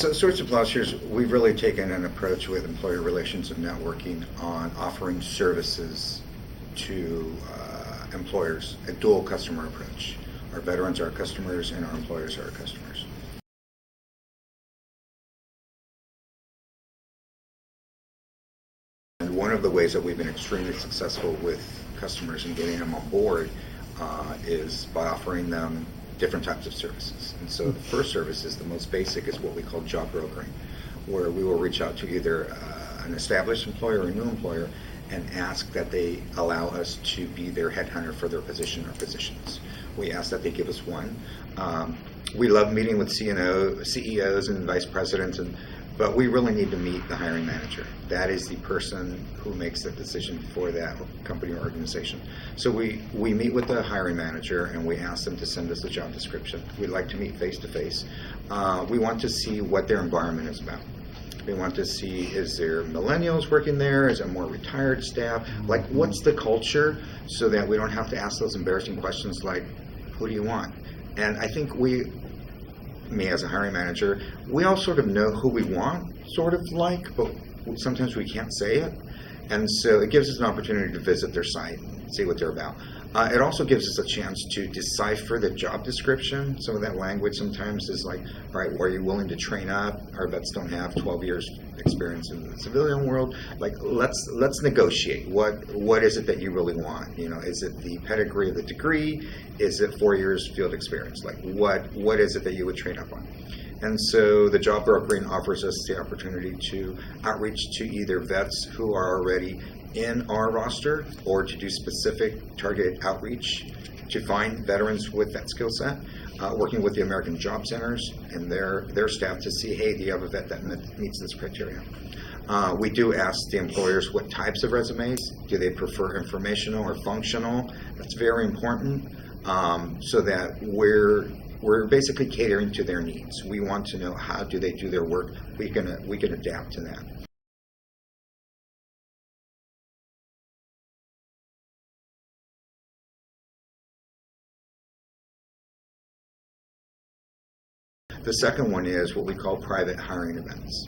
So Sorts of Plowshares, we've really taken an approach with employer relations and networking on offering services to employers, a dual customer approach. Our veterans are our customers and our employers are our customers. And one of the ways that we've been extremely successful with customers and getting them on board is by offering them different types of services. And so the first service is the most basic, is what we call job brokering, where we will reach out to either an established employer or a new employer and ask that they allow us to be their headhunter for their position or positions. We ask that they give us one. We love meeting with CEOs and vice presidents, but we really need to meet the hiring manager. That is the person who makes the decision for that company or organization. So we meet with the hiring manager and we ask them to send us a job description. We like to meet face to face. We want to see what their environment is about. We want to see, is there millennials working there? Is there more retired staff? Like, what's the culture, so that we don't have to ask those embarrassing questions like, who do you want? And I think me as a hiring manager, we all sort of know who we want, sort of like, but sometimes we can't say it. And so it gives us an opportunity to visit their site, see what they're about. It also gives us a chance to decipher the job description. Some of that language sometimes is like, all right, are you willing to train up? Our vets don't have 12 years experience in the civilian world. Like, let's negotiate. What is it that you really want? You know, is it the pedigree of the degree? Is it 4 years field experience? Like, what is it that you would train up on? And so the job brokering offers us the opportunity to outreach to either vets who are already in our roster, or to do specific targeted outreach to find veterans with that skill set, working with the American Job Centers and their staff to see, hey, do you have a vet that meets this criteria? We do ask the employers what types of resumes. Do they prefer informational or functional? That's very important, so that we're basically catering to their needs. We want to know, how do they do their work. We can adapt to that. The second one is what we call private hiring events.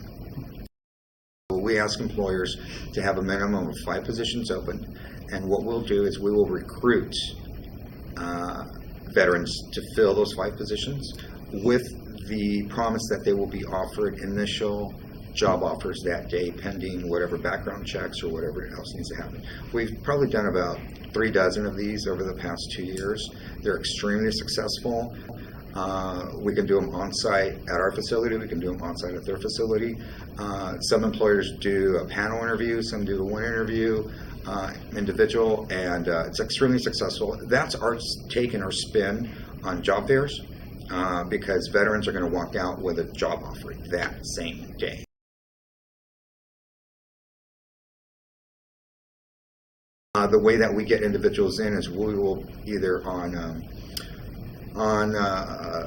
We ask employers to have a minimum of 5 positions open, and what we'll do is we will recruit veterans to fill those 5 positions with the promise that they will be offered initial job offers that day, pending whatever background checks or whatever else needs to happen. We've probably done about 3 dozen of these over the past 2 years. They're extremely successful. We can do them on-site at our facility. We can do them on-site at their facility. Some employers do a panel interview. Some do the one interview, individual, and it's extremely successful. That's our take and our spin on job fairs, because veterans are going to walk out with a job offer that same day. The way that we get individuals in is we will either on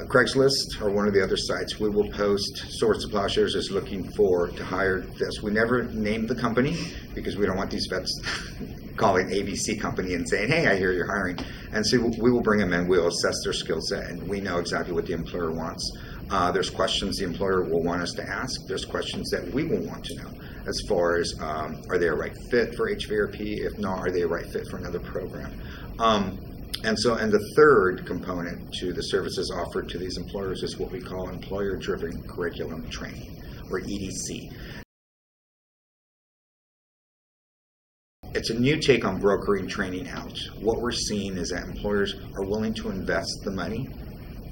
Craigslist or one of the other sites, we will post Sorts of Plowshares is looking to hire this. We never name the company because we don't want these vets calling ABC company and saying, hey, I hear you're hiring. And so we will bring them in, we'll assess their skill set, and we know exactly what the employer wants. There's questions the employer will want us to ask. There's questions that we will want to know, as far as are they a right fit for HVRP? If not, are they a right fit for another program? And the third component to the services offered to these employers is what we call employer-driven curriculum training, or EDC. It's a new take on brokering training out. What we're seeing is that employers are willing to invest the money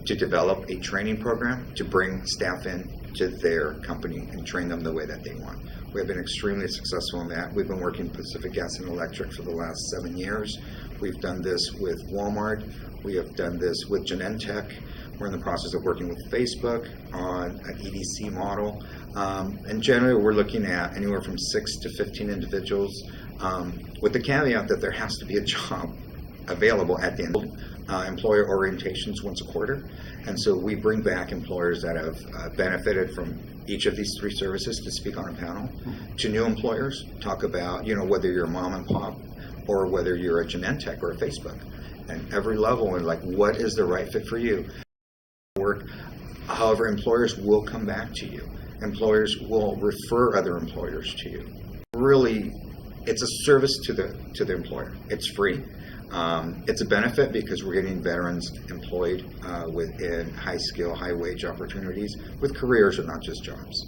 to develop a training program to bring staff in to their company and train them the way that they want. We have been extremely successful in that. We've been working with Pacific Gas and Electric for the last 7 years. We've done this with Walmart. We have done this with Genentech. We're in the process of working with Facebook on an EDC model. And generally, we're looking at anywhere from 6 to 15 individuals, with the caveat that there has to be a job available at the end. Employer orientations once a quarter. And so we bring back employers that have benefited from each of these 3 services to speak on a panel. To new employers, talk about, whether you're a mom and pop or whether you're a Genentech or a Facebook, and every level, and like, what is the right fit for you? However, employers will come back to you employers will refer other employers to you. Really, it's a service to the employer. It's free. It's a benefit because we're getting veterans employed within high skill, high wage opportunities with careers and not just jobs.